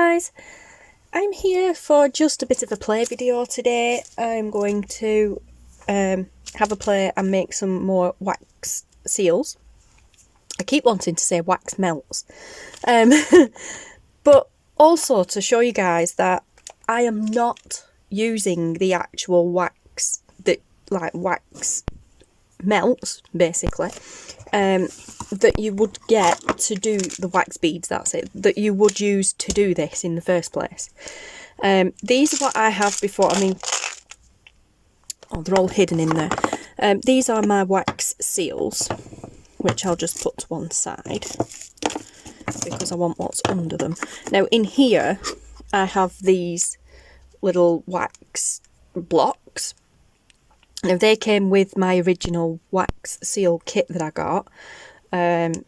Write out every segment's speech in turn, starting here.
guys, I'm here for just a bit of a play video today. I'm going to have a play and make some more wax seals. I keep wanting to say wax melts, but also to show you guys that I am not using the actual wax, like wax melts basically, that you would get to do the wax beads, that's it, that you would use to do this in the first place. These are what I have before. I mean, oh, they're all hidden in there. These are my wax seals, which I'll just put to one side because I want what's under them. Now in here I have these little wax blocks. Now they came with my original wax seal kit that I got, and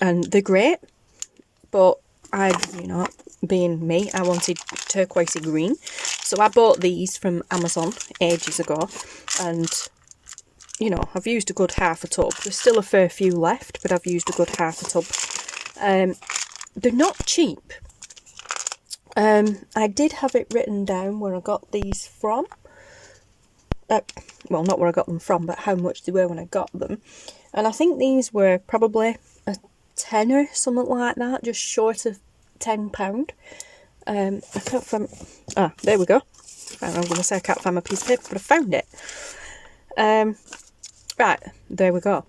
they're great, but being me, I wanted turquoisey green, so I bought these from Amazon ages ago, and I've used a good half a tub. There's still a fair few left, but I've used a good half a tub. They're not cheap. I did have it written down where I got these from. Well, not where I got them from, but how much they were when I got them. And I think these were probably a tenner, something like that, just short of £10. I can't find... Ah, there we go. I'm going to say I can't find my piece of paper, but I found it. Right, there we go.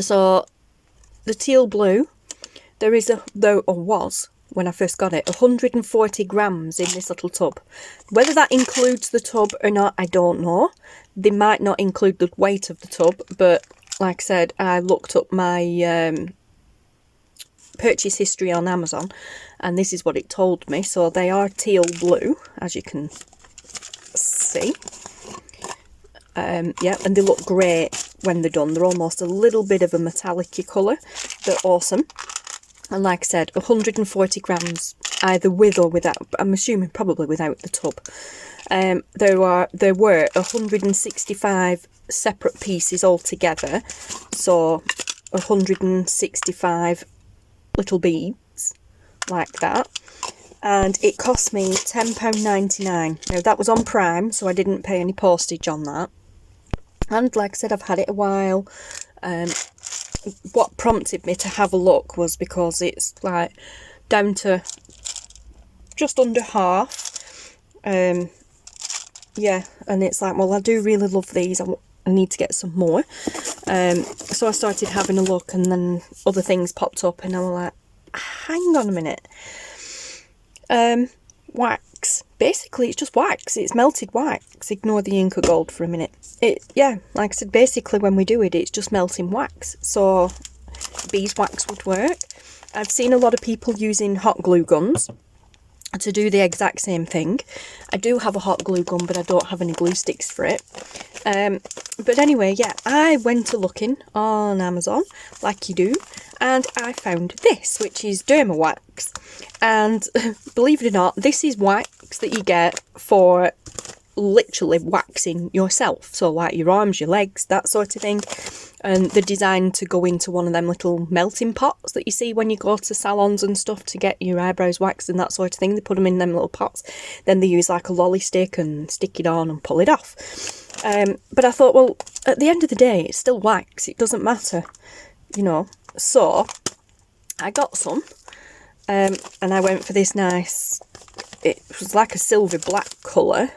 So, the teal blue, there is was, when I first got it, 140 grams in this little tub. Whether that includes the tub or not, I don't know. They might not include the weight of the tub, but like I said, I looked up my purchase history on Amazon, and this is what it told me. So they are teal blue, as you can see. Yeah, and they look great when they're done. They're almost a little bit of a metallic-y colour. They're awesome. And like I said, 140 grams, either with or without. I'm assuming probably without the tub. There were 165 separate pieces altogether. So 165 little beads like that. And it cost me £10.99. Now that was on Prime, so I didn't pay any postage on that. And like I said, I've had it a while. What prompted me to have a look was because it's like down to just under half. Yeah, and it's like, well, I do really love these. I need to get some more. So I started having a look, and then other things popped up, and I was like, hang on a minute. Wax. Basically, it's just wax. It's melted wax. Ignore the Inca Gold for a minute. Yeah, like I said, basically when we do it, it's just melting wax. So beeswax would work. I've seen a lot of people using hot glue guns to do the exact same thing. I do have a hot glue gun, but I don't have any glue sticks for it. But anyway, yeah, I went to looking on Amazon, like you do, and I found this, which is Dermawax. And believe it or not, this is wax that you get for literally waxing yourself. So like your arms, your legs, that sort of thing. And they're designed to go into one of them little melting pots that you see when you go to salons and stuff to get your eyebrows waxed and that sort of thing. They put them in them little pots. Then they use like a lolly stick and stick it on and pull it off. But I thought, well, at the end of the day, it's still wax. It doesn't matter, So I got some. And I went for this nice, it was like a silver black colour.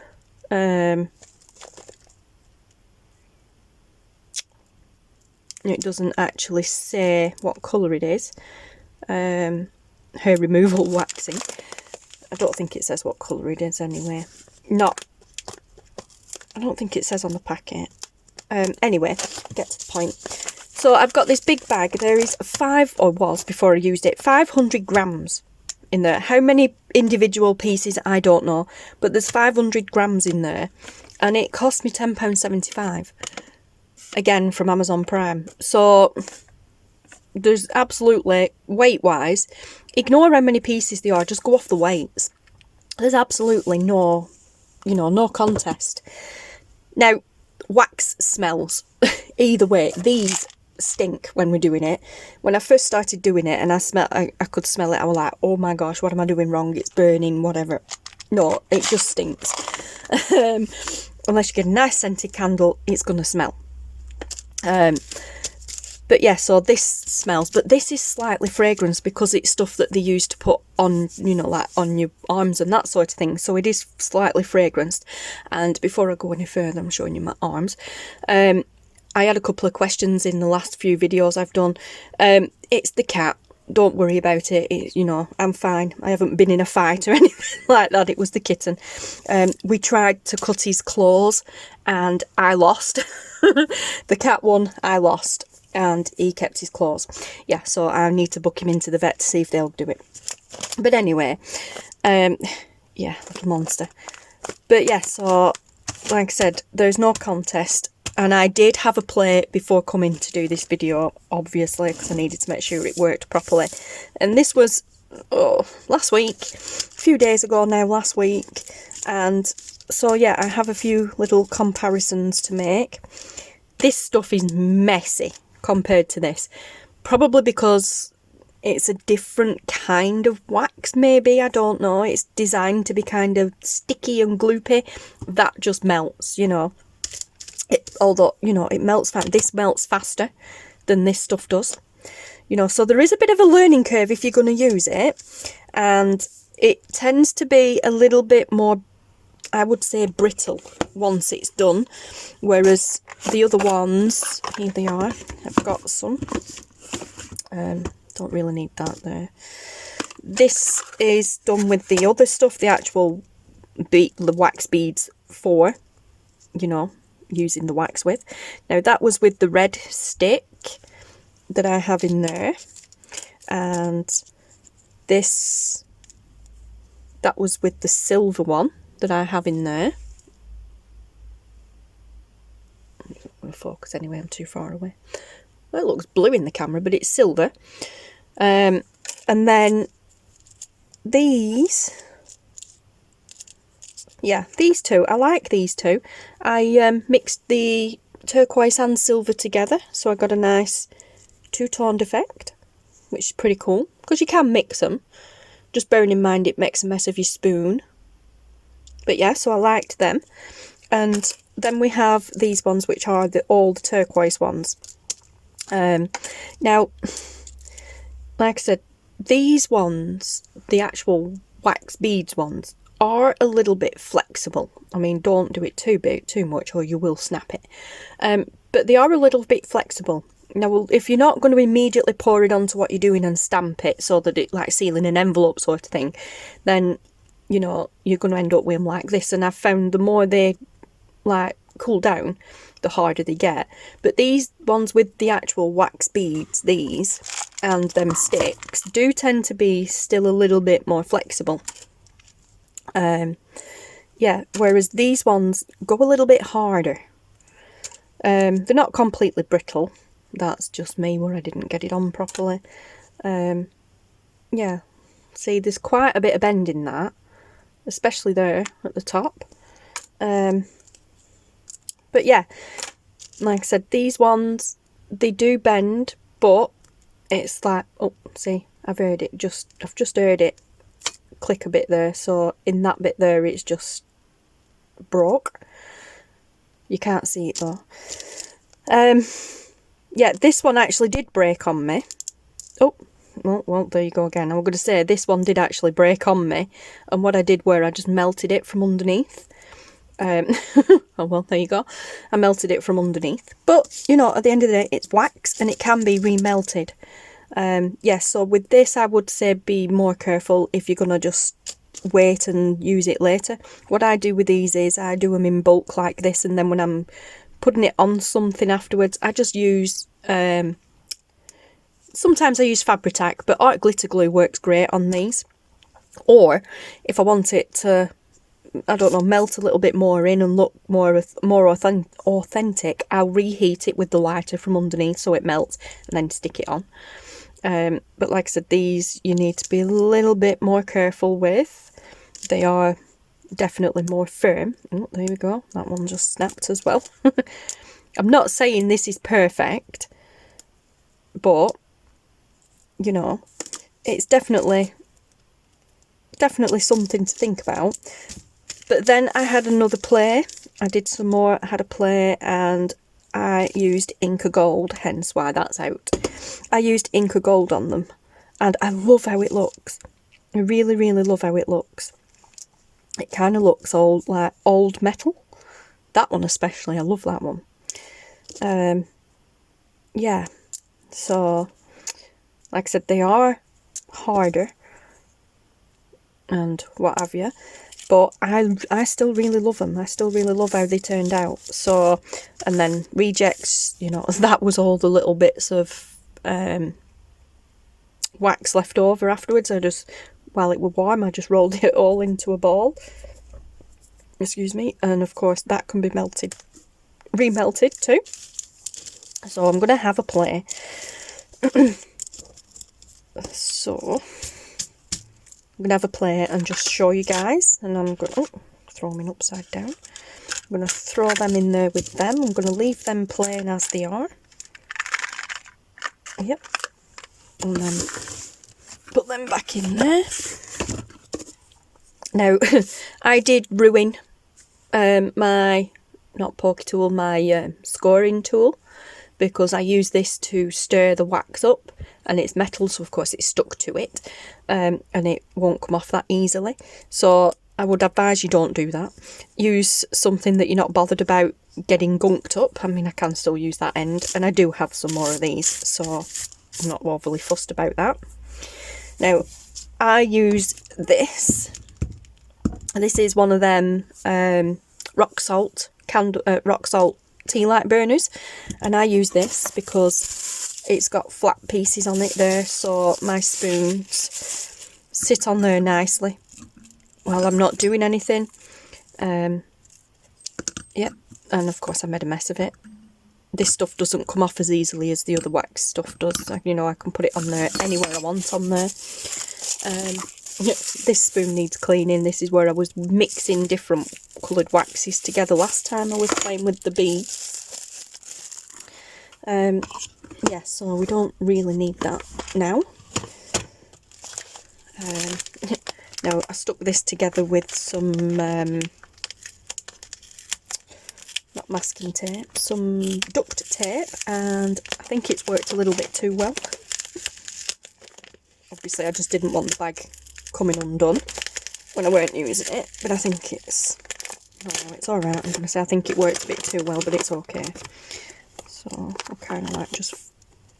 It doesn't actually say what colour it is. Hair removal waxing. I don't think it says what colour it is anyway. I don't think it says on the packet. Anyway, get to the point. So I've got this big bag. There is 500 grams in there. How many individual pieces, I don't know. But there's 500 grams in there. And it cost me £10.75. Again, from Amazon Prime. So there's absolutely, weight-wise, ignore how many pieces there are. Just go off the weights. There's absolutely no contest. Now, wax smells. Either way, these stink when we're doing it. When I first started doing it and I could smell it, I was like, oh my gosh, what am I doing wrong? It's burning, whatever. No, it just stinks. Unless you get a nice scented candle, it's going to smell. But yeah, so this smells, but this is slightly fragrance because it's stuff that they use to put on, you know, like on your arms and that sort of thing. So it is slightly fragranced. And before I go any further, I'm showing you my arms. I had a couple of questions in the last few videos I've done. It's the cat. Don't worry about it. You know, I'm fine. I haven't been in a fight or anything like that. It was the kitten. We tried to cut his claws and I lost. The cat won, I lost. And he kept his claws. Yeah, so I need to book him into the vet to see if they'll do it. But anyway, yeah, little monster. But yeah, so like I said, there's no contest. And I did have a play before coming to do this video, obviously, because I needed to make sure it worked properly. And this was last week, a few days ago now, last week. And so yeah, I have a few little comparisons to make. This stuff is messy compared to this, probably because it's a different kind of wax, maybe, I don't know. It's designed to be kind of sticky and gloopy. That just melts, you know. Although, you know, it melts fast. This melts faster than this stuff does, you know. So there is a bit of a learning curve if you're going to use it, and it tends to be a little bit more, I would say, brittle once it's done, whereas the other ones, here they are, I've got some, don't really need that there. This is done with the other stuff, the actual the wax beads for, you know, using the wax with. Now that was with the red stick that I have in there, and this, that was with the silver one that I have in there. I'm focus anyway, I'm too far away. Well, it looks blue in the camera, but it's silver. And then these, yeah, these two, I like these two. I mixed the turquoise and silver together, so I got a nice two-toned effect, which is pretty cool, because you can mix them, just bearing in mind it makes a mess of your spoon. But yeah, so I liked them. And then we have these ones, which are the old turquoise ones. Now, like I said, these ones, the actual wax beads ones, are a little bit flexible. I mean, don't do it too big, too much, or you will snap it. But they are a little bit flexible. Now, if you're not going to immediately pour it onto what you're doing and stamp it so that it, like sealing an envelope sort of thing, then, you know, you're going to end up with them like this. And I've found the more they, like, cool down, the harder they get. But these ones with the actual wax beads, these, and them sticks, do tend to be still a little bit more flexible. Yeah, whereas these ones go a little bit harder. They're not completely brittle. That's just me where I didn't get it on properly. Yeah, see, there's quite a bit of bend in that, especially there at the top. But yeah, like I said, these ones, they do bend, but it's like, oh, see, I've just heard it click a bit there. So in that bit there, it's just broke. You can't see it though. Yeah, this one actually did break on me. Oh, well, there you go again. I was going to say, this one did actually break on me. And what I did were I just melted it from underneath. Oh, well, there you go. I melted it from underneath. But, you know, at the end of the day, it's wax and it can be remelted. Yeah, so with this, I would say be more careful if you're going to just wait and use it later. What I do with these is I do them in bulk like this, and then when I'm putting it on something afterwards, I just use, sometimes I use Fabri-Tac, but art glitter glue works great on these. Or if I want it to, I don't know, melt a little bit more in and look more authentic, I'll reheat it with the lighter from underneath so it melts and then stick it on. But like I said, these you need to be a little bit more careful with. They are definitely more firm. Oh, there we go. That one just snapped as well. I'm not saying this is perfect, but, you know, it's definitely something to think about. But then I had another play. I did some more. I had a play and I used Inca Gold, hence why that's out. I used Inca Gold on them and I love how it looks. I really, really love how it looks. It kind of looks old, like old metal. That one especially, I love that one. Yeah, so like I said, they are harder and what have you, but I still really love them. I still really love how they turned out. So, and then rejects, you know, that was all the little bits of wax left over afterwards. I just, while it was warm, I just rolled it all into a ball. Excuse me. And of course that can be melted, remelted too. So I'm going to have a play. So I'm going to have a play and just show you guys. And I'm going to throw them in upside down. I'm going to throw them in there with them. I'm going to leave them playing as they are. Yep. And then put them back in there. Now, I did ruin my, not poke tool, my scoring tool, because I use this to stir the wax up, and it's metal, so of course it's stuck to it, and it won't come off that easily. So I would advise you don't do that. Use something that you're not bothered about getting gunked up. I mean, I can still use that end, and I do have some more of these, so I'm not overly fussed about that. Now, I use this. This is one of them rock salt tea light burners, and I use this because it's got flat pieces on it there, so my spoons sit on there nicely while I'm not doing anything. Yep, and of course I made a mess of it. This stuff doesn't come off as easily as the other wax stuff does. You know, I can put it on there anywhere I want on there. This spoon needs cleaning. This is where I was mixing different coloured waxes together last time I was playing with the beads. Yeah, so we don't really need that now. Now, I stuck this together with some, not masking tape, some duct tape, and I think it's worked a little bit too well. Obviously, I just didn't want the bag coming undone when I weren't using it, but I think it's, no, it's alright. I'm going to say I think it worked a bit too well, but it's okay. So I'll kind of like just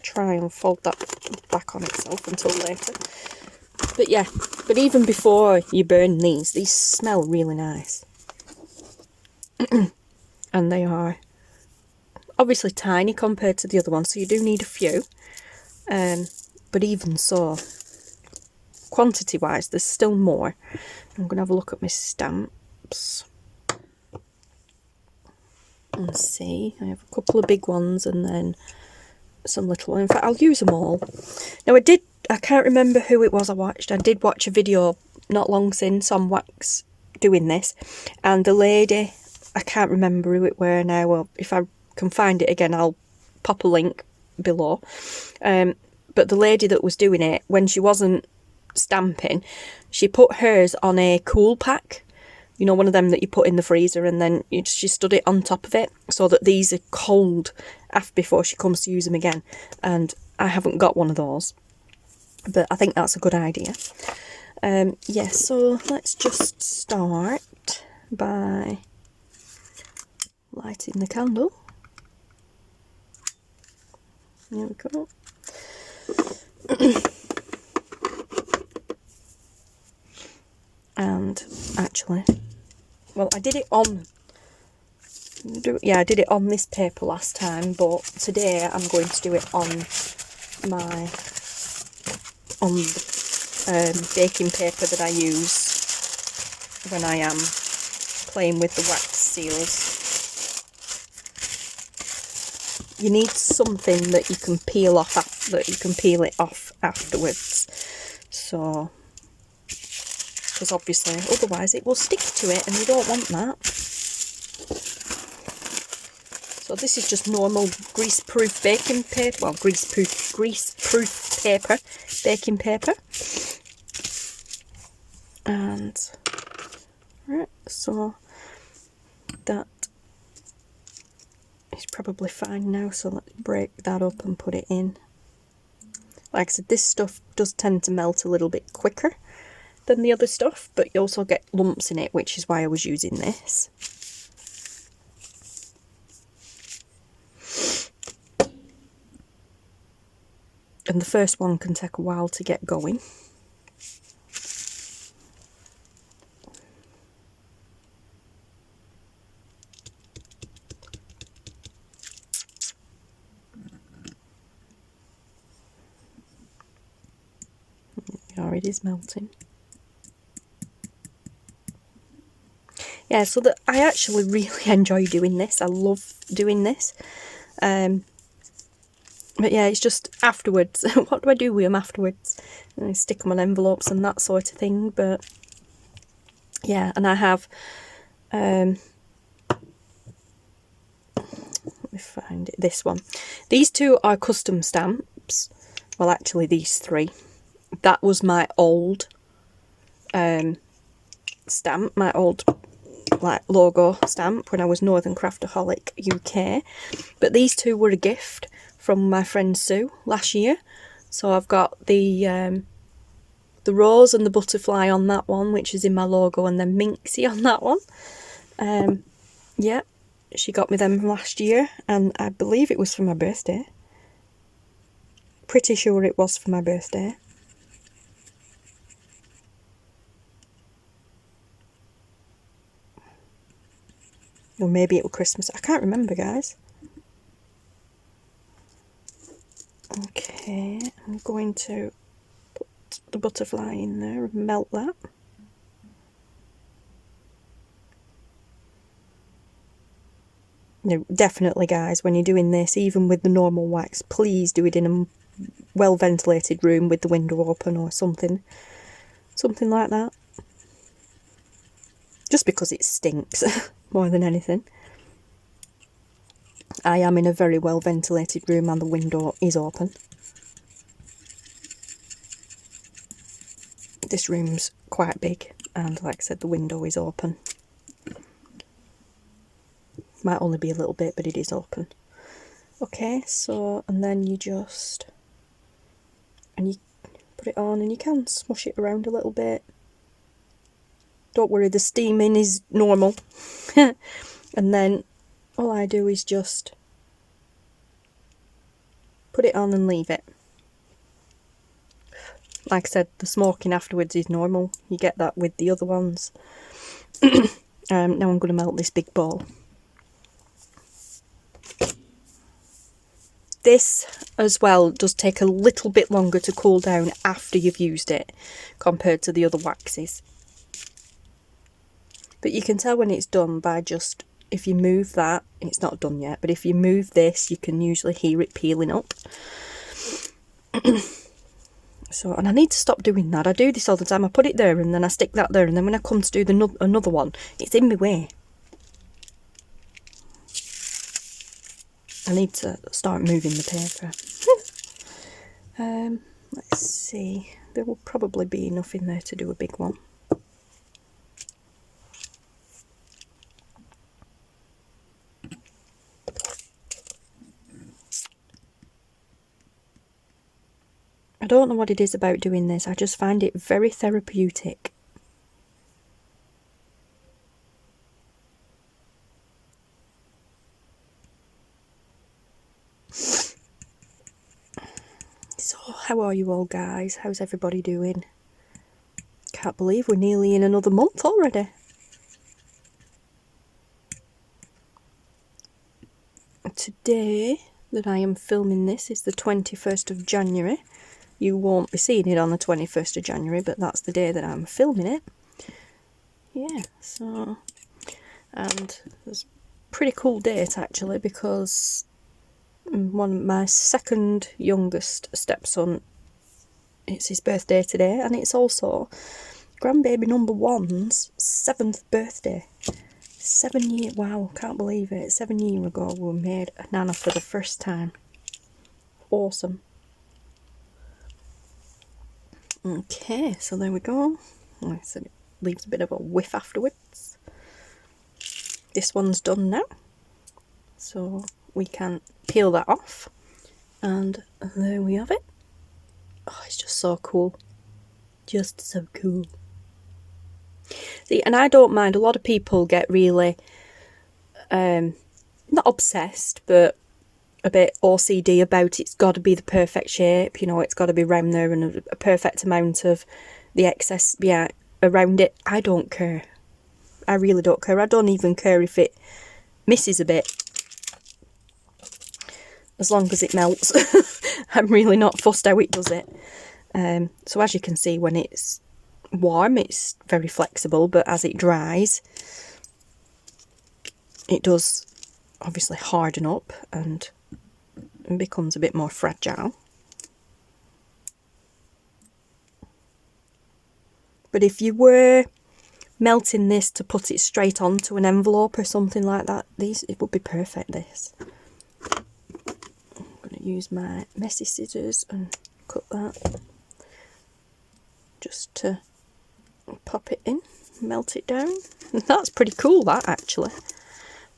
try and fold that back on itself until later. But yeah, but even before you burn these smell really nice. And they are obviously tiny compared to the other ones, so you do need a few. But even so, quantity wise, there's still more. I'm going to have a look at my stamps and see. I have a couple of big ones and then some little ones. In fact, I'll use them all. Now, I can't remember who it was I watched. I did watch a video not long since on wax doing this, and the lady, I can't remember who it were now. Well, if I can find it again, I'll pop a link below. But the lady that was doing it, when she wasn't stamping, she put hers on a cool pack. You know, one of them that you put in the freezer, and then she stood it on top of it so that these are cold before she comes to use them again. And I haven't got one of those, but I think that's a good idea. Yeah, so let's just start by lighting the candle. There we go. And actually, well, I did it on, I did it on this paper last time, but today I'm going to do it on the baking paper that I use when I am playing with the wax seals. You need something that you can peel off, that you can peel it off afterwards. So, because obviously otherwise it will stick to it and you don't want that. So this is just normal grease-proof baking paper, well, grease-proof paper, baking paper. And, right, so that is probably fine now, so let's break that up and put it in. Like I said, this stuff does tend to melt a little bit quicker than the other stuff, but you also get lumps in it, which is why I was using this. And the first one can take a while to get going. Oh, it is melting. Yeah, so that I actually really enjoy doing this. I love doing this. But yeah, it's just afterwards. What do I do with them afterwards? I stick them on envelopes and that sort of thing. But yeah, and I have, let me find it, this one. These two are custom stamps. Well, actually these three. That was my old stamp, my old like logo stamp when I was Northern Craftaholic UK. But these two were a gift from my friend Sue last year. So I've got the rose and the butterfly on that one, which is in my logo, and then Minxie on that one. Yeah, she got me them last year, and I believe it was for my birthday. Pretty sure it was for my birthday. Or maybe it was Christmas. I can't remember, guys. Okay, I'm going to put the butterfly in there and melt that. No, definitely, guys, when you're doing this, even with the normal wax, please do it in a well ventilated room with the window open or something like that. Just because it stinks more than anything. I am in a very well ventilated room and the window is open. This room's quite big, and like I said, the window is open. Might only be a little bit, but it is open. Okay, so, and then you just, and you put it on and you can smush it around a little bit. Don't worry, the steaming is normal. And then all I do is just put it on and leave it. Like I said, the smoking afterwards is normal. You get that with the other ones. Now I'm going to melt this big ball. This as well does take a little bit longer to cool down after you've used it compared to the other waxes. But you can tell when it's done by just, if you move that, it's not done yet, but if you move this, you can usually hear it peeling up. So, and I need to stop doing that. I do this all the time. I put it there and then I stick that there, and then when I come to do another one, it's in my way. I need to start moving the paper. Let's see. There will probably be enough in there to do a big one. I don't know what it is about doing this. I just find it very therapeutic. So, how are you all, guys? How's everybody doing? Can't believe we're nearly in another month already. Today that I am filming this is the 21st of January. You won't be seeing it on the 21st of January, but that's the day that I'm filming it. Yeah, so, and it's a pretty cool date actually, because my second youngest stepson, it's his birthday today, and it's also grandbaby number one's 7th birthday. 7 years, wow, can't believe it. 7 years ago we made a nana for the first time. Awesome. Okay, so there we go. Like I said, it leaves a bit of a whiff afterwards. This one's done now, so we can peel that off, and there we have it. Oh, it's just so cool. Just so cool. See, and I don't mind, a lot of people get really, not obsessed, but a bit OCD about it's got to be the perfect shape, you know, it's got to be round there and a perfect amount of the excess, yeah, around it. I don't care. I really don't care. I don't even care if it misses a bit, as long as it melts. I'm really not fussed how it does it. So as you can see, when it's warm, it's very flexible, but as it dries, it does obviously harden up and becomes a bit more fragile. But if you were melting this to put it straight onto an envelope or something like that, it would be perfect, this. I'm going to use my messy scissors and cut that, just to pop it in, melt it down. That's pretty cool, that, actually.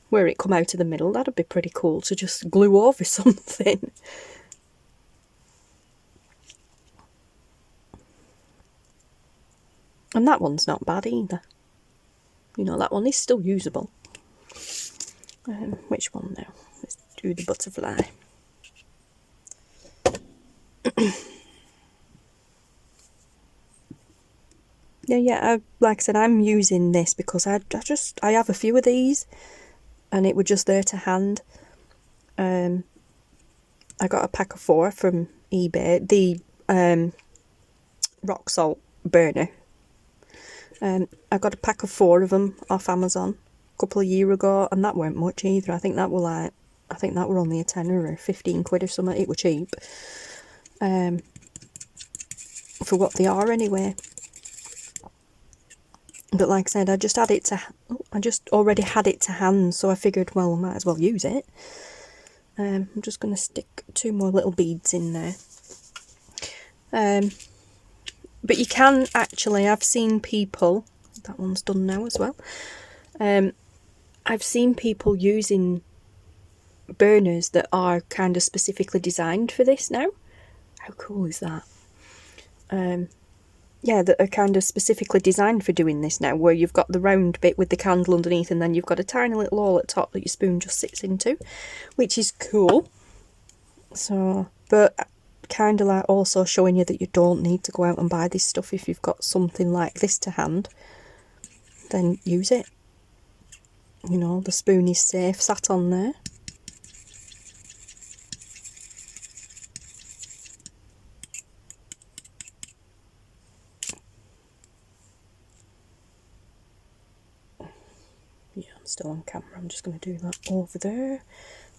Where it come out of the middle, that'd be pretty cool to just glue over something. And that one's not bad either. You know, that one is still usable. Which one now? Let's do the butterfly. Yeah, like I said, I'm using this because I have a few of these, and it were just there to hand. I got a pack of 4 from eBay, the rock salt burner. I got a pack of 4 of them off Amazon a couple of years ago, and that weren't much either. I think that were only a tenner or 15 quid or something. It were cheap. For what they are anyway. But like I said, I just already had it to hand, so I figured, well, I might as well use it. I'm just going to stick 2 more little beads in there. But you can actually, I've seen people, that one's done now as well. I've seen people using burners that are kind of specifically designed for this now. How cool is that? Yeah, that are kind of specifically designed for doing this now, where you've got the round bit with the candle underneath, and then you've got a tiny little hole at the top that your spoon just sits into, which is cool. So, but kind of like also showing you that you don't need to go out and buy this stuff. If you've got something like this to hand, then use it. You know, the spoon is safe sat on there. Yeah, I'm still on camera. I'm just going to do that over there.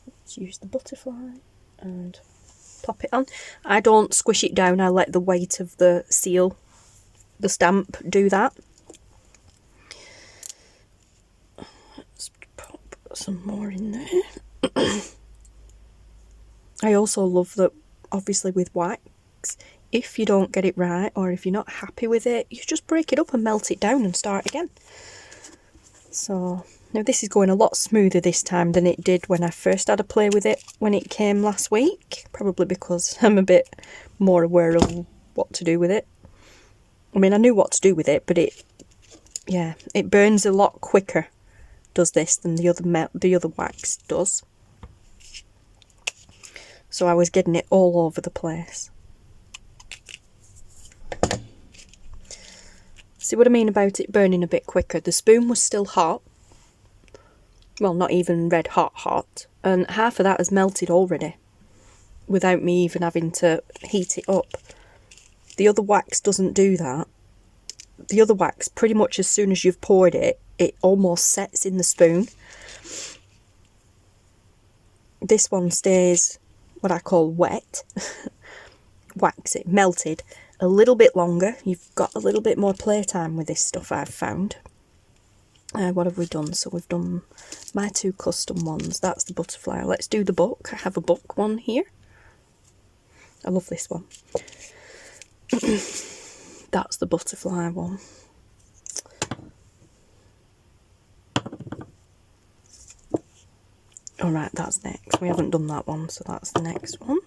Let's use the butterfly and pop it on. I don't squish it down. I let the weight of the seal, the stamp, do that. Let's pop some more in there. I also love that, obviously, with wax, if you don't get it right, or if you're not happy with it, you just break it up and melt it down and start again. So now this is going a lot smoother this time than it did when I first had a play with it when it came last week. Probably because I'm a bit more aware of what to do with it. I mean, I knew what to do with it, but it burns a lot quicker, does this, than the other wax does. So I was getting it all over the place. See what I mean about it burning a bit quicker? The spoon was still hot. Well, not even red hot. And half of that has melted already, without me even having to heat it up. The other wax doesn't do that. The other wax, pretty much as soon as you've poured it, it almost sets in the spoon. This one stays what I call wet. Wax it, melted, a little bit longer. You've got a little bit more playtime with this stuff, I've found. What have we done? So we've done my 2 custom ones. That's the butterfly. Let's do the book. I have a book one here. I love this one. That's the butterfly one. Alright, that's next. We haven't done that one, so that's the next one.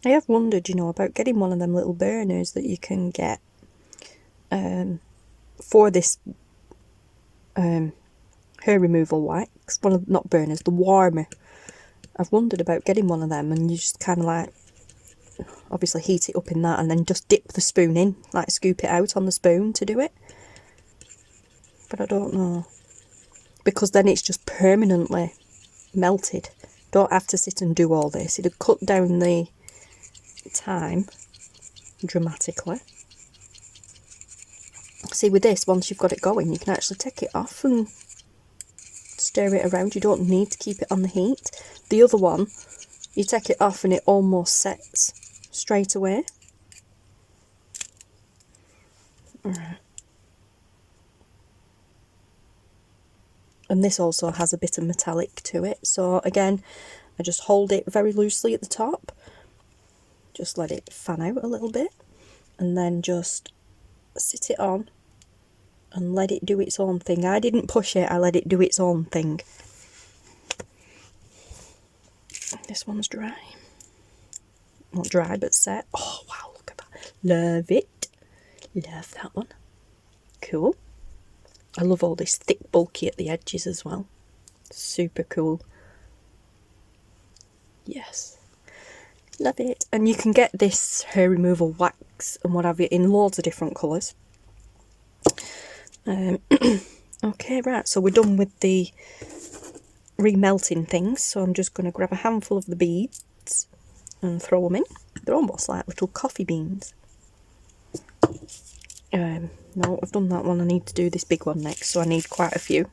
I have wondered, you know, about getting one of them little burners that you can get for this hair removal wax. One of, not burners, the warmer. I've wondered about getting one of them, and you just kind of like, obviously heat it up in that and then just dip the spoon in, like scoop it out on the spoon to do it. But I don't know, because then it's just permanently melted. Don't have to sit and do all this. It'd cut down the time dramatically. See, with this, once you've got it going, you can actually take it off and stir it around. You don't need to keep it on the heat. The other one, you take it off and it almost sets straight away. Alright. And this also has a bit of metallic to it. So again, I just hold it very loosely at the top. Just let it fan out a little bit. And then just sit it on and let it do its own thing. I didn't push it, I let it do its own thing. This one's dry. Not dry, but set. Oh, wow, look at that. Love it. Love that one. Cool. I love all this thick, bulky at the edges as well. Super cool. Yes. Love it. And you can get this hair removal wax and what have you in loads of different colours. Okay, right, so we're done with the remelting things. So I'm just going to grab a handful of the beads and throw them in. They're almost like little coffee beans. No, I've done that one. I need to do this big one next, so I need quite a few.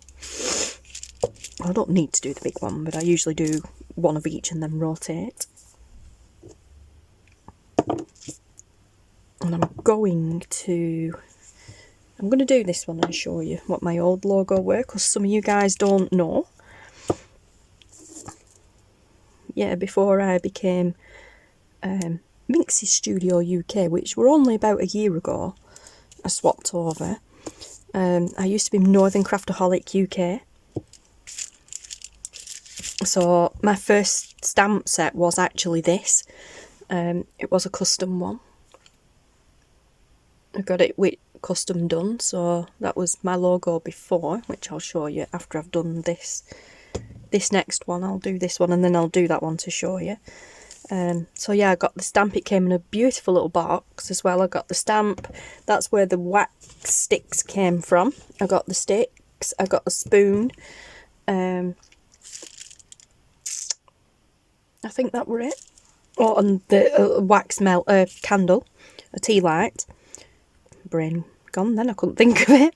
I don't need to do the big one, but I usually do one of each and then rotate. And I'm going to do this one and show you what my old logo were, because some of you guys don't know. Yeah, before I became Minxie Studio UK, which were only about a year ago, I swapped over. I used to be Northern Craftaholic UK. So my first stamp set was actually this. It was a custom one. I got it with custom done, so that was my logo before, which I'll show you after I've done this next one. I'll do this one and then I'll do that one to show you. So yeah, I got the stamp. It came in a beautiful little box as well. I got the stamp. That's where the wax sticks came from. I got the sticks. I got a spoon. I think that were it. Oh, and the wax melt candle, a tea light. Brain gone then, I couldn't think of it.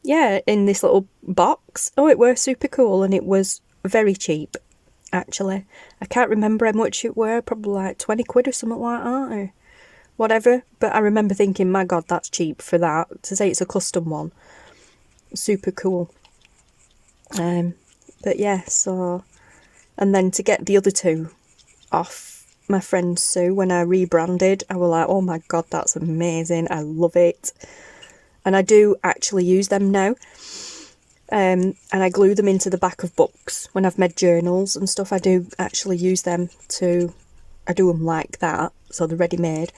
Yeah, in this little box. Oh, it were super cool, and it was very cheap, actually. I can't remember how much it were, probably like 20 quid or something like that, or whatever. But I remember thinking, my God, that's cheap for that. To say it's a custom one. Super cool. But yeah, so... And then to get the other two off my friend Sue, when I rebranded, I was like, oh my God, that's amazing. I love it. And I do actually use them now. And I glue them into the back of books. When I've made journals and stuff, I do actually use them to... I do them like that, so they're ready-made.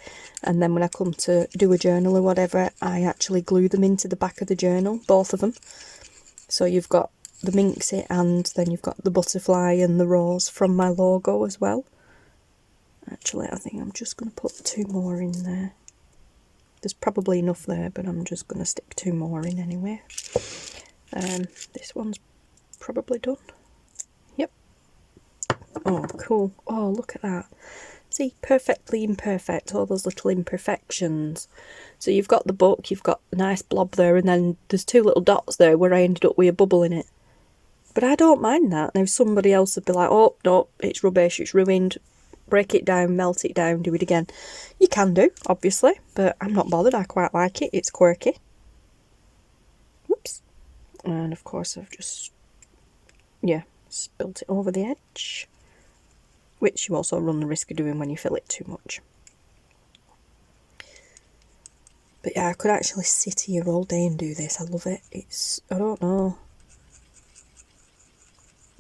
And then when I come to do a journal or whatever, I actually glue them into the back of the journal, both of them. So you've got the Minxie and then you've got the butterfly and the rose from my logo as well. Actually, I think I'm just going to put 2 more in there. There's probably enough there, but I'm just going to stick 2 more in anyway. This one's probably done. Yep. Oh, cool. Oh, look at that. See, perfectly imperfect, all those little imperfections. So you've got the book, you've got a nice blob there, and then there's 2 little dots there where I ended up with a bubble in it. But I don't mind that. Now somebody else would be like, oh, no, it's rubbish, it's ruined. Break it down, melt it down, do it again. You can do, obviously, but I'm not bothered. I quite like it. It's quirky. Whoops. And of course I've just, yeah, spilt it over the edge. Which you also run the risk of doing when you fill it too much. But yeah, I could actually sit here all day and do this. I love it. It's, I don't know.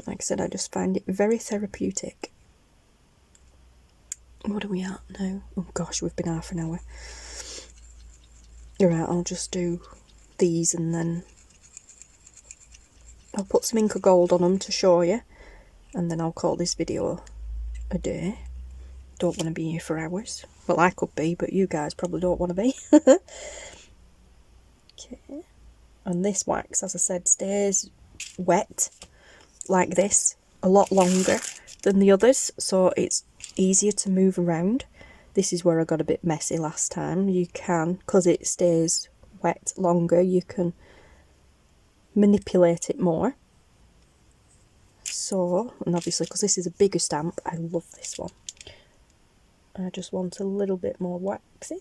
Like I said, I just find it very therapeutic. What are we at now? Oh gosh, we've been half an hour. Alright, I'll just do these and then I'll put some Inca Gold on them to show you. And then I'll call this video a day. Don't want to be here for hours. Well, I could be, but you guys probably don't want to be. Okay. And this wax, as I said, stays wet like this a lot longer than the others, so it's easier to move around. This is where I got a bit messy last time. You can, because it stays wet longer, you can manipulate it more. So, and obviously because this is a bigger stamp, I love this one. I just want a little bit more waxy.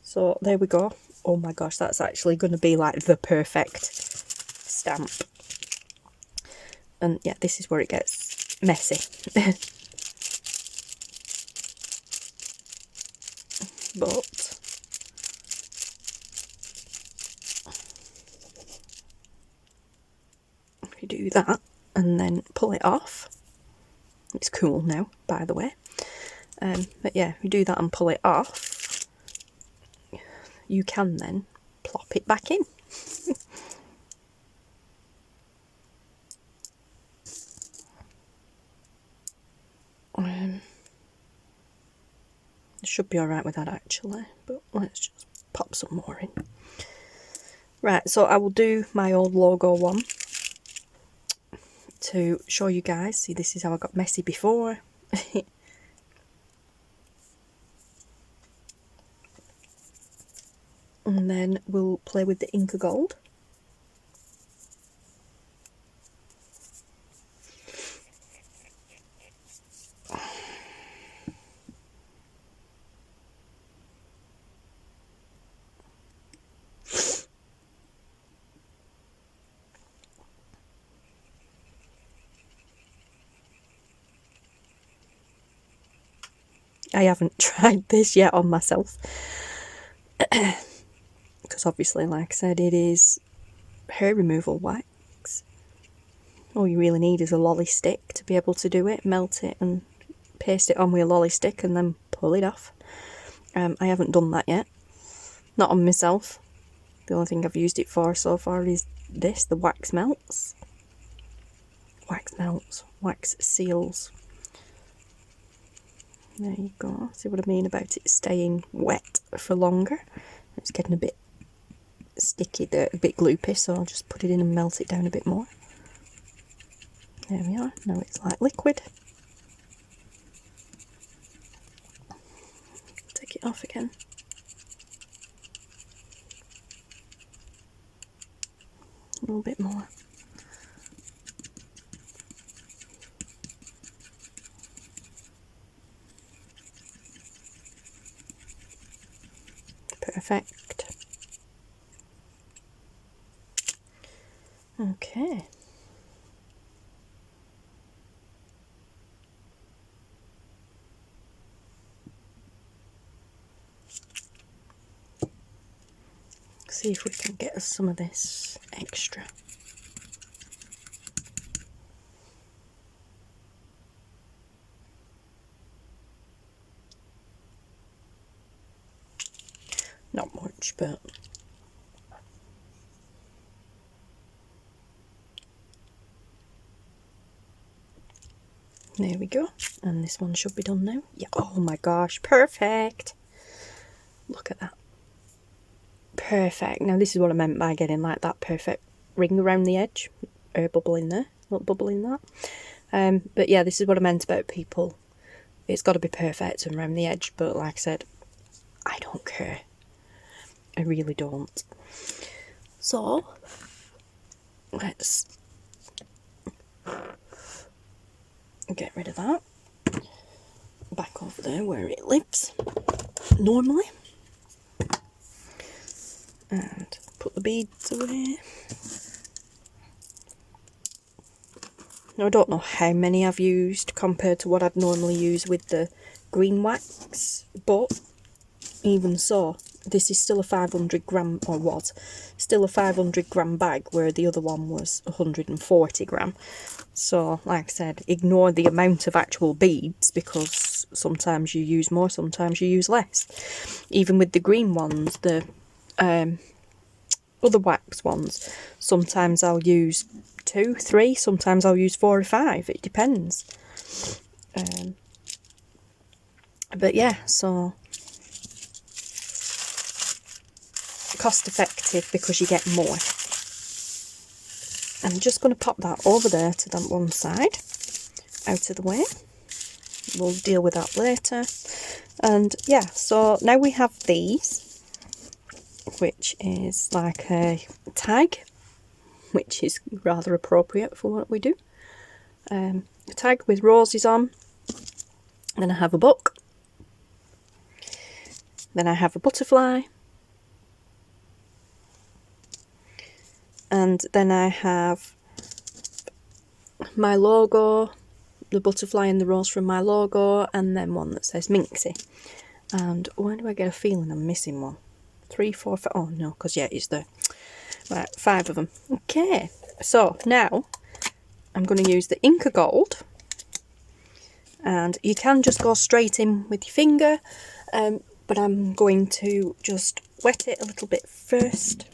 So there we go. Oh my gosh, that's actually going to be like the perfect stamp. And yeah, this is where it gets messy. But if you do that and then pull it off, it's cool now, by the way. But yeah, if you do that and pull it off, you can then plop it back in. Should be alright with that actually, but let's just pop some more in. Right, so I will do my old logo one to show you guys. See, this is how I got messy before. And then we'll play with the Inca Gold. I haven't tried this yet on myself because obviously, like I said, it is hair removal wax. All you really need is a lolly stick to be able to do it. Melt it and paste it on with a lolly stick and then pull it off. I haven't done that yet. Not on myself. The only thing I've used it for so far is this, the wax melts. Wax melts, wax seals. There you go. See what I mean about it staying wet for longer? It's getting a bit sticky there, a bit gloopy, so I'll just put it in and melt it down a bit more. There we are. Now it's like liquid. Take it off again. A little bit more. Perfect. Okay. See if we can get us some of this extra. Not much, but there we go. And this one should be done now. Yeah. Oh my gosh, perfect. Look at that. Perfect. Now this is what I meant by getting like that perfect ring around the edge. Air bubble in there. Little bubble in that. But yeah, this is what I meant about people. It's got to be perfect and around the edge. But like I said, I don't care. I really don't. So let's Get rid of that. Back over there where it lives normally. And put the beads away. Now, I don't know how many I've used compared to what I'd normally use with the green wax, but even so, this is still a 500 gram, or was, still a 500 gram bag, where the other one was 140 gram. So, like I said, ignore the amount of actual beads, because sometimes you use more, sometimes you use less. Even with the green ones, the other wax ones, sometimes I'll use 2, 3, sometimes I'll use 4 or 5, it depends. But yeah, so cost effective because you get more. I'm just going to pop that over there to that one side, out of the way. We'll deal with that later. And yeah, so now we have these, which is like a tag, which is rather appropriate for what we do. A tag with roses on. Then I have a book. Then I have a butterfly. And then I have my logo, the butterfly and the rose from my logo, and then one that says Minxie. And why do I get a feeling I'm missing one? 3, 4, 5. Oh no, because yeah, it's there. Right, 5 of them. Okay, so now I'm going to use the Inca Gold. And you can just go straight in with your finger, but I'm going to just wet it a little bit first.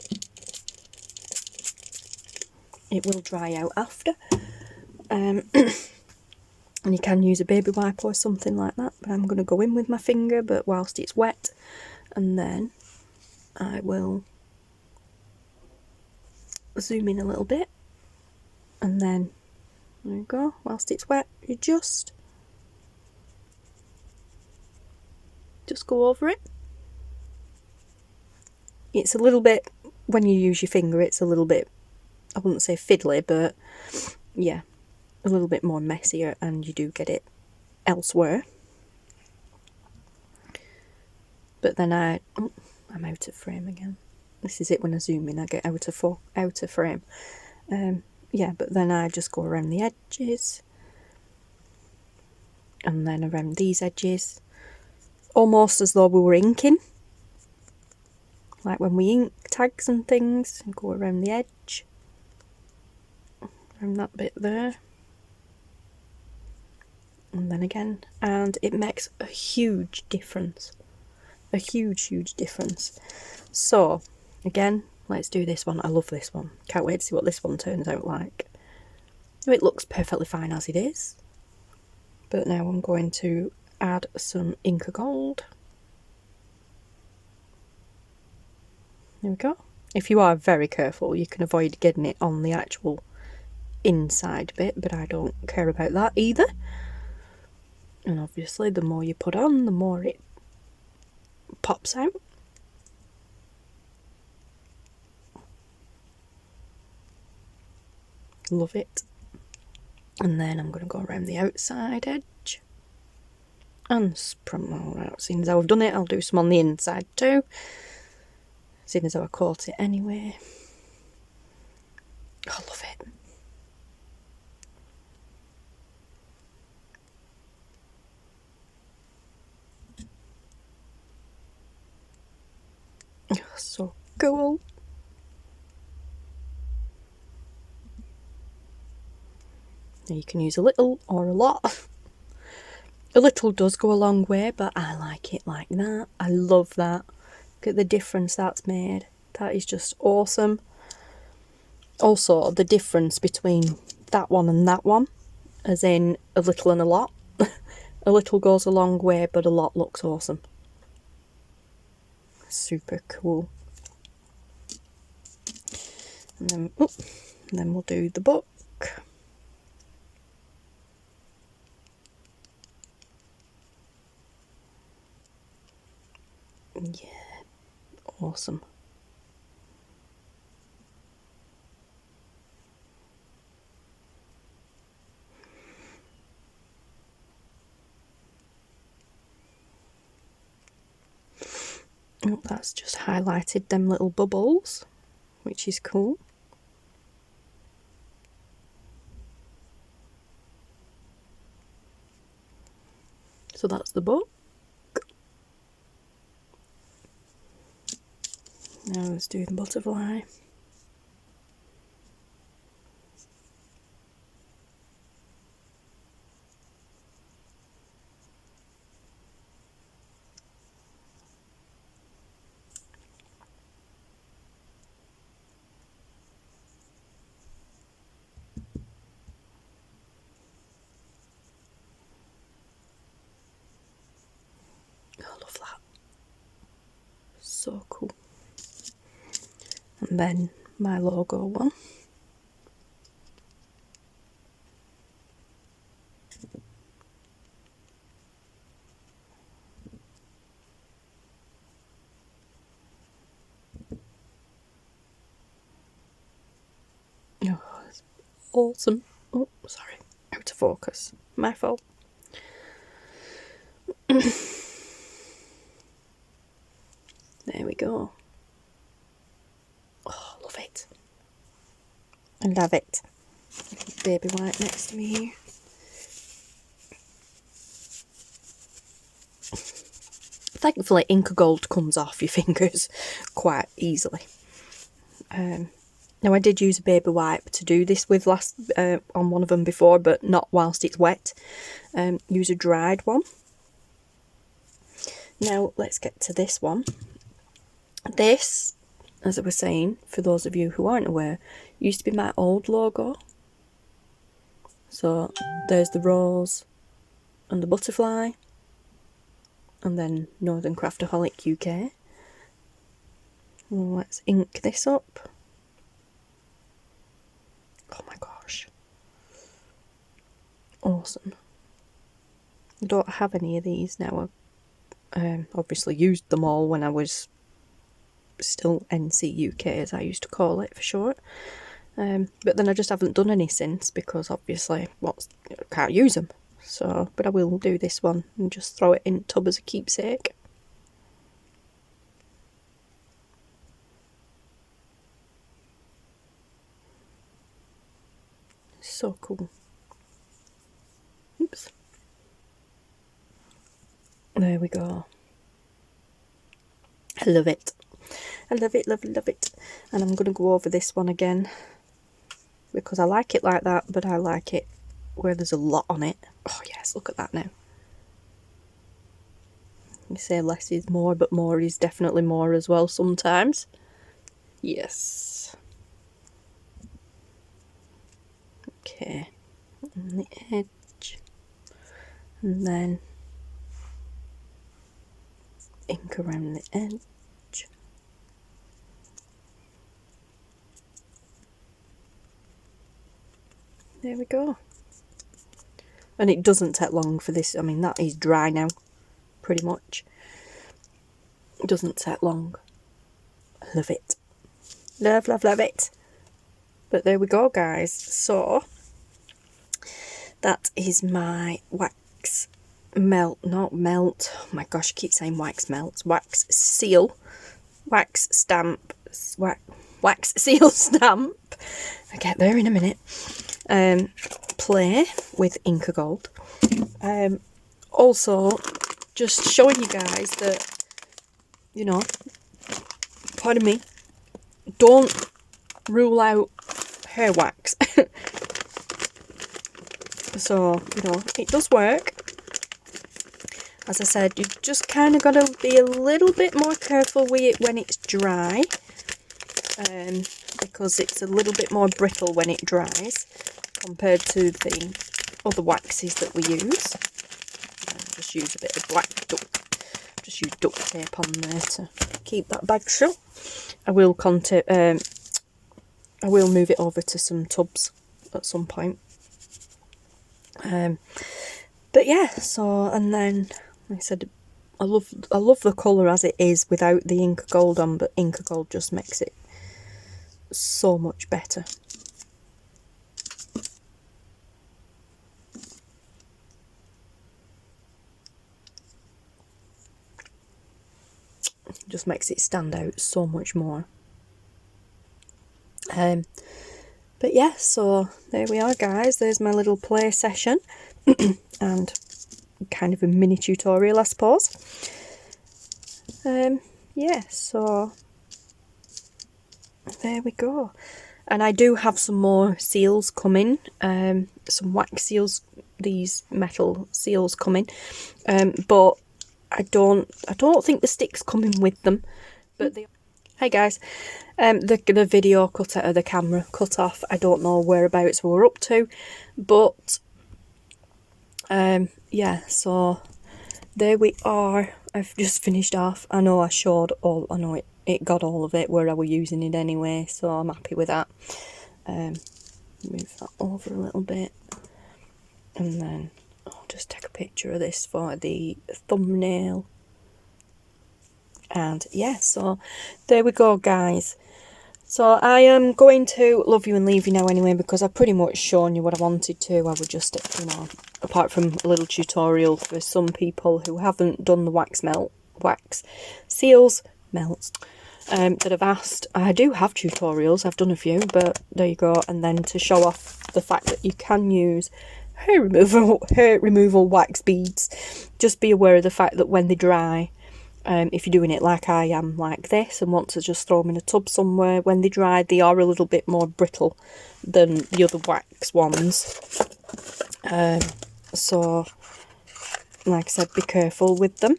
It will dry out after. And you can use a baby wipe or something like that, but I'm going to go in with my finger, but whilst it's wet, and then I will zoom in a little bit, and then there you go, whilst it's wet, you just go over it. It's a little bit, when you use your finger, it's a little bit, I wouldn't say fiddly, but yeah, a little bit more messier, and you do get it elsewhere. But then I'm out of frame again. This is it when I zoom in, I get out of frame. Yeah, but then I just go around the edges, and then around these edges, almost as though we were inking, like when we ink tags and things, and go around the edge, around that bit there, and then again, and it makes a huge difference. A huge difference. So again, let's do this one. I love this one. Can't wait to see what this one turns out like. It looks perfectly fine as it is, but now I'm going to add some Inca Gold. There we go. If you are very careful, you can avoid getting it on the actual inside bit, but I don't care about that either. And obviously the more you put on, the more it pops out. Love it. And then I'm going to go around the outside edge. And alright, seeing as I've done it, I'll do some on the inside too. Seeing as I caught it anyway. I love it. So cool. Now you can use a little or a lot. A little does go a long way, but I like it like that. I love that. Look at the difference that's made. That is just awesome. Also, the difference between that one and that one, as in a little and a lot. A little goes a long way, but a lot looks awesome. Super cool. And then we'll do the book. Yeah, awesome. that's just highlighted them little bubbles, which is cool. So that's the book. Now let's do the butterfly. I love that. So cool. And then my logo one. Oh, it's awesome. Oh, sorry. Out of focus. My fault. There we go. Oh, love it. I love it. Baby white next to me here. Thankfully, Inca Gold comes off your fingers quite easily. Now, I did use a baby wipe to do this with on one of them before, but not whilst it's wet. Use a dried one. Now, let's get to this one. This, as I was saying, for those of you who aren't aware, used to be my old logo. So, there's the rose and the butterfly, and then Northern Craftaholic UK. Let's ink this up. Oh my gosh. Awesome. I don't have any of these now. I obviously used them all when I was still NC UK, as I used to call it for short. But then I just haven't done any since, because obviously I can't use them. So, but I will do this one and just throw it in the tub as a keepsake. So cool. Oops. There we go. I love it. I love it, love it, love it. And I'm going to go over this one again, because I like it like that, but I like it where there's a lot on it. Oh yes, look at that now. You say less is more, but more is definitely more as well sometimes. Yes. Okay. On the edge. And then ink around the edge. There we go. And it doesn't take long for this. I mean, that is dry now, pretty much. It doesn't take long. Love it. Love, love, love it. But there we go, guys. So, that is my wax melt, not melt. Oh my gosh, I keep saying wax melt. Wax seal. Wax stamp. Wax seal stamp. I'll get there in a minute. Play with Inca Gold. Also, just showing you guys that, you know, pardon me, don't rule out hair wax. So, you know, it does work. As I said, you've just kind of got to be a little bit more careful with it when it's dry, because it's a little bit more brittle when it dries compared to the other waxes that we use. Just use a bit of duct tape on there to keep that bag shut. I will move it over to some tubs at some point. But yeah, so, and then like I said, I love the colour as it is without the Inca Gold on, but Inca Gold just makes it so much better. Just makes it stand out so much more. But yeah, so there we are, guys. There's my little play session and kind of a mini tutorial, I suppose. Yeah, so there we go. And I do have some more seals coming, some wax seals, these metal seals coming, but I don't think the stick's coming with them. But hey guys, the video cut out of the camera cut off. I don't know whereabouts we're up to, but yeah, so there we are. I've just finished off. I know I showed all, I know it got all of it where I were using it anyway, so I'm happy with that. Move that over a little bit, and then I'll just take a picture of this for the thumbnail. And yeah, so there we go, guys. So I am going to love you and leave you now anyway, because I've pretty much shown you what I wanted to. I would just, you know, apart from a little tutorial for some people who haven't done the wax seals melts, that have asked. I do have tutorials, I've done a few, but there you go. And then to show off the fact that you can use hair removal wax beads, just be aware of the fact that when they dry, if you're doing it like I am, like this, and want to just throw them in a tub somewhere, when they dry, they are a little bit more brittle than the other wax ones. So, like I said, be careful with them.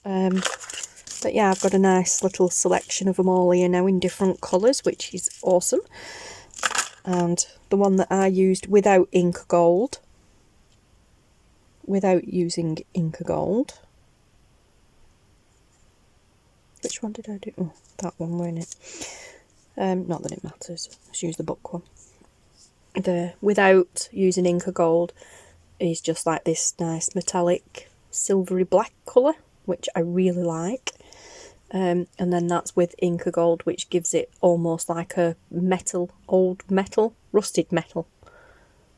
But yeah, I've got a nice little selection of them all here now in different colours, which is awesome. And the one that I used without ink gold, without using Inca Gold. Which one did I do? Oh, that one, wasn't it? Not that it matters. Let's use the book one. The without using Inca Gold is just like this nice metallic silvery black colour, which I really like. And then that's with Inca Gold, which gives it almost like a metal, old metal, rusted metal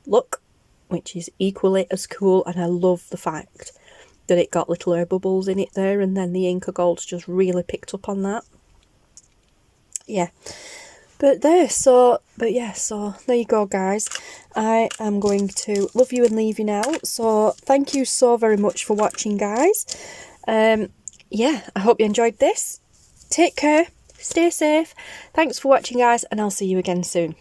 look, which is equally as cool. And I love the fact that it got little air bubbles in it there, and then the Inca Gold's just really picked up on that. Yeah, but there you go, guys. I am going to love you and leave you now, so thank you so very much for watching, guys. Yeah, I hope you enjoyed this. Take care, stay safe, thanks for watching, guys, and I'll see you again soon.